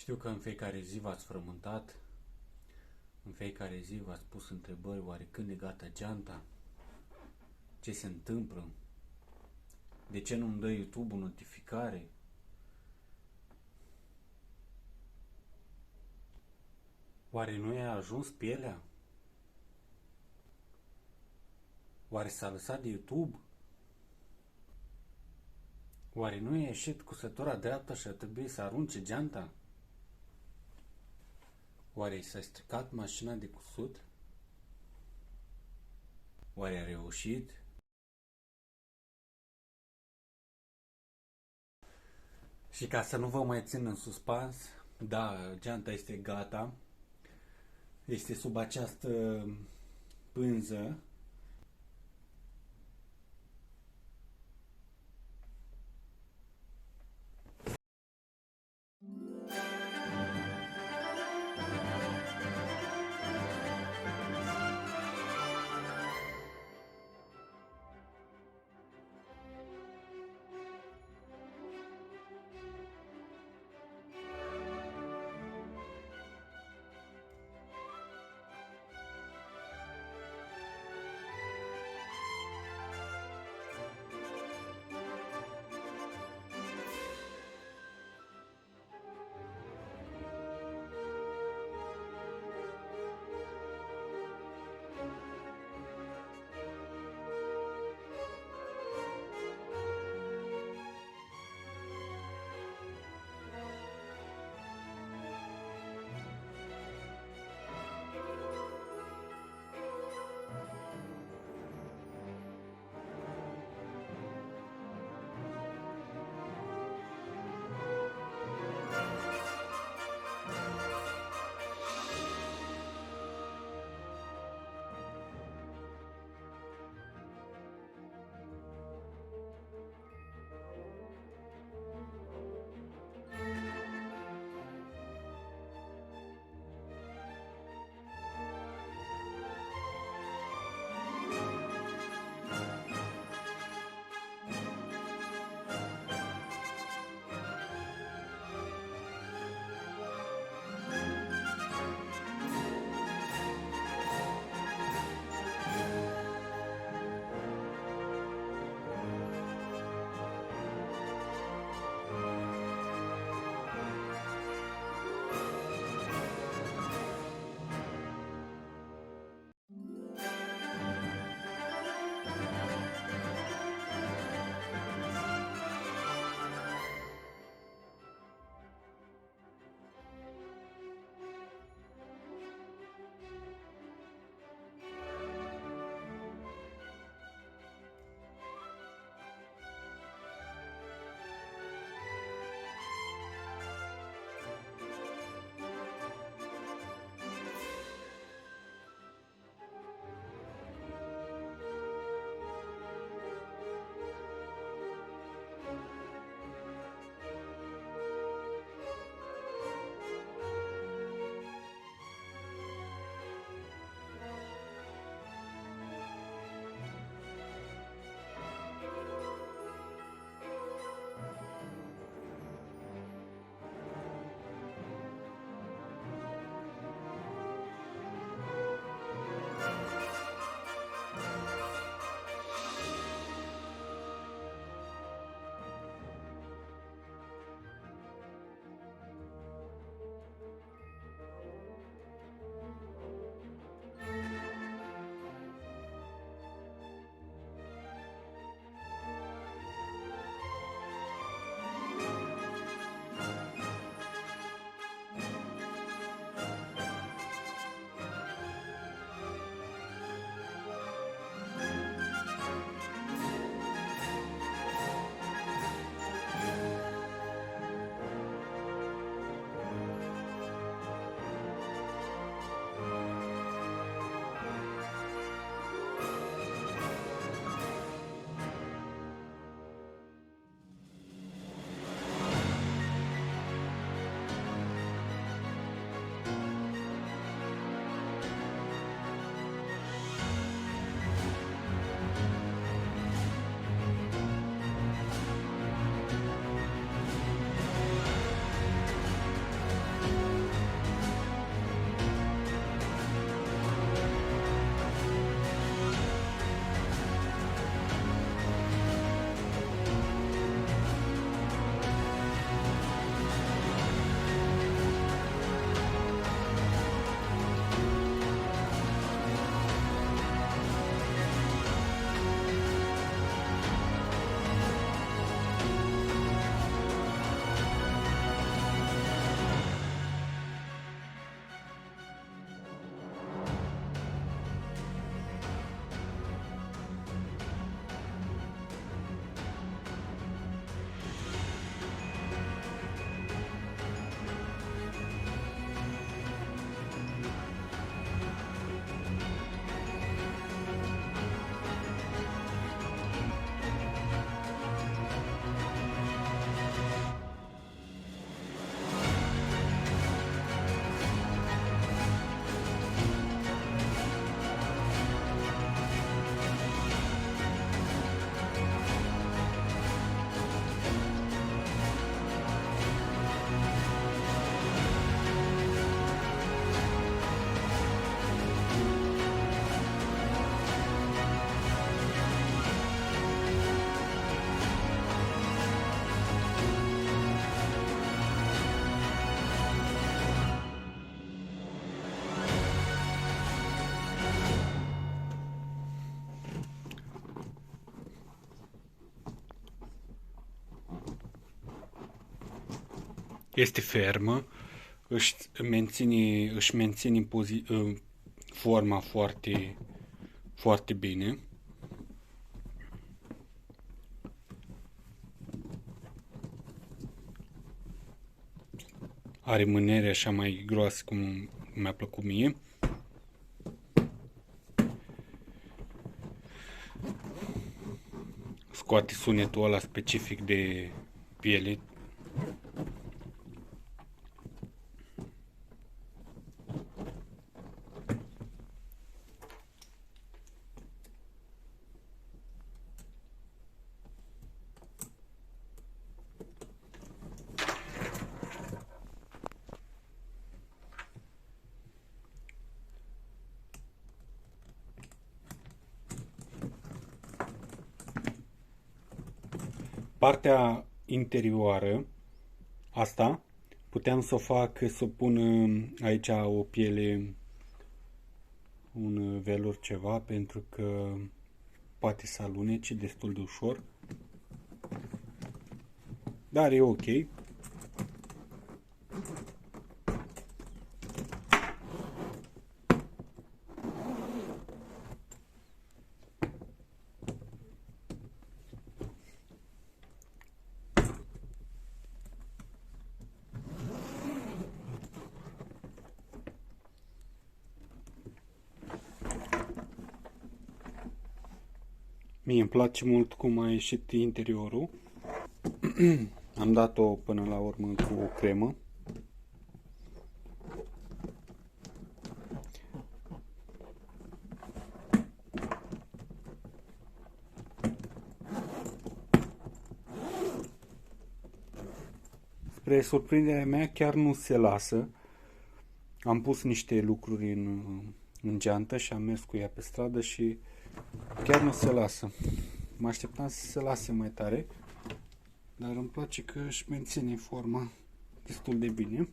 Știu că în fiecare zi v-ați frământat, în fiecare zi v-ați pus întrebări, oare când e gata geanta? Ce se întâmplă? De ce nu-mi dă YouTube o notificare? Oare nu i-a ajuns pielea? Oare s-a lăsat de YouTube? Oare nu i-a ieșit cusătura dreaptă și ar trebui să arunce geanta? Oare i s-a stricat mașina de cusut? Oare a reușit? Și ca să nu vă mai țin în suspans, da, geanta este gata. Este sub această pânză. Este fermă, își menține forma foarte, foarte bine. Are mânere așa mai groasă cum mi-a plăcut mie. Scoate sunetul ăla specific de piele. Partea interioară, asta, puteam să o fac, să o pun aici o piele, un velur ceva, pentru că poate să alunece destul de ușor. Dar e ok. Mie îmi place mult cum a ieșit interiorul. Am dat-o până la urmă cu o cremă. Spre surprinderea mea chiar nu se lasă. Am pus niște lucruri în geantă și am mers cu ea pe stradă și chiar nu se lasă. Mă așteptam să se lase mai tare, dar îmi place că își menține forma destul de bine.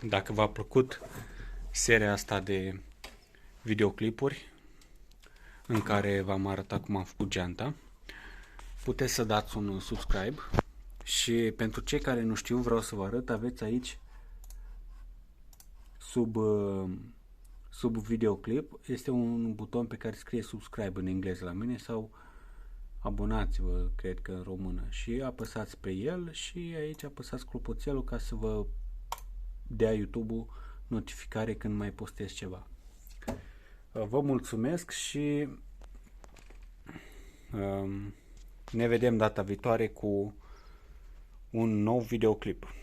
Dacă v-a plăcut seria asta de videoclipuri în care v-am arătat cum am făcut geanta, puteți să dați un subscribe și pentru cei care nu știu, vreau să vă arăt, aveți aici sub videoclip este un buton pe care scrie subscribe în engleză la mine sau abonați-vă, cred că în română, și apăsați pe el și aici apăsați clopoțelul ca să vă dea YouTube-ul notificare când mai postez ceva. Vă mulțumesc și ne vedem data viitoare cu un nou videoclip.